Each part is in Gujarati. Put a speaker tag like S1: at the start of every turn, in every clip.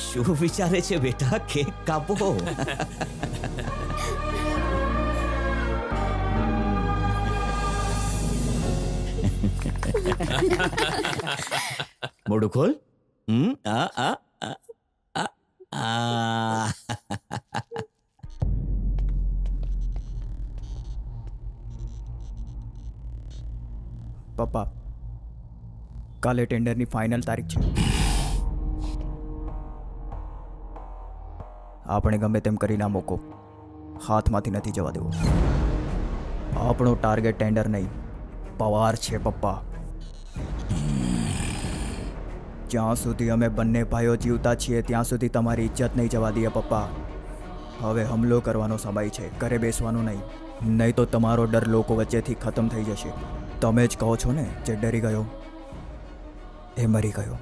S1: શું વિચારે છે બેટા? કેક કાપો. મોઢું ખોલ. આ આ આ આ આ.
S2: પપ્પા, કાલે ટેન્ડરની ફાઇનલ તારીખ છે. આપણે ગમે તેમ કરી ના મૂકો, હાથમાંથી નથી જવા દેવો. આપણો ટાર્ગેટ ટેન્ડર નહીં, પવાર છે પપ્પા. જ્યાં સુધી અમે બંને ભાઈઓ જીવતા છીએ ત્યાં સુધી તમારી ઇજ્જત નહીં જવા દઈએ પપ્પા. હવે હમલો કરવાનો સમય છે, ઘરે બેસવાનું નહીં. નહીં તો તમારો ડર લોકો વચ્ચેથી ખતમ થઈ જશે. તમે જ કહો છો ને, જે ડરી ગયો એ મરી ગયો.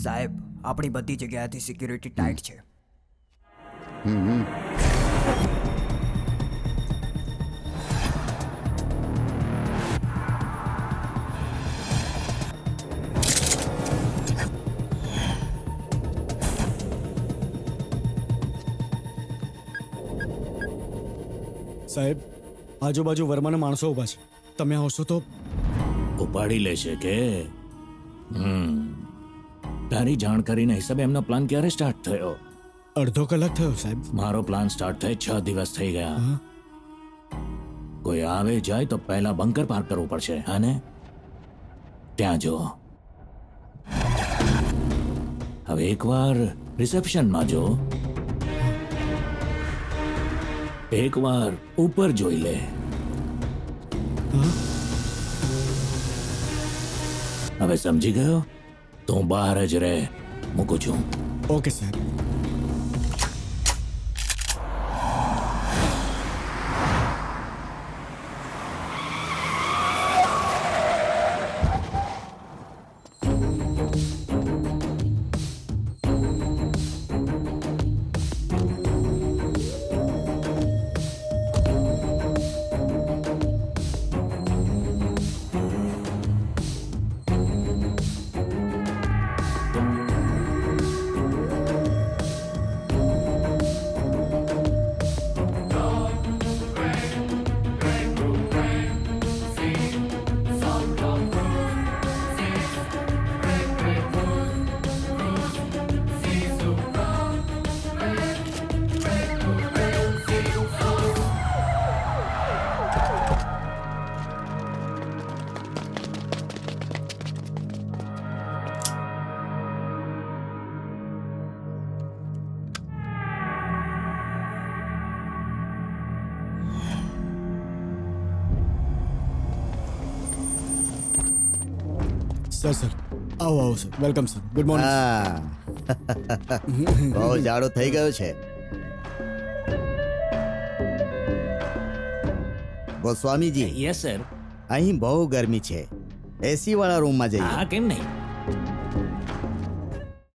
S2: સાહેબ, આપણી બધી જગ્યાએથી સિક્યુરિટી ટાઈટ છે.
S3: સાહેબ, આજુબાજુ વર્માના માણસો ઊભા છે. તમે આવશો તો
S4: ઉપાડી લેશે કે તારી જાણકારીના હિસાબે એમનો પ્લાન ક્યારે સ્ટાર્ટ થયો?
S3: અડધો કલાક થયો સાહેબ.
S4: મારો પ્લાન સ્ટાર્ટ થઈ 6 દિવસ થઈ ગયા. કોઈ આવે જાય તો પહેલા બંકર પાર્ક કરવું પડશે. અને ત્યાં જો, હવે એકવાર રિસેપ્શનમાં જો, એકવાર ઉપર જોઈ લે. હવે સમજી ગયો? તું બહાર જ રહે. મૂકું છું.
S3: ઓકે સાહેબ. સર સર આવો આવો sir. Welcome sir. Good morning.
S5: બહુ જાડો થઈ ગયો છે. Goswamiji,
S4: yes sir.
S5: અહીં બહુ ગરમી છે. એસી વાળા રૂમમાં જઈએ.
S4: હા, કેમ નહીં?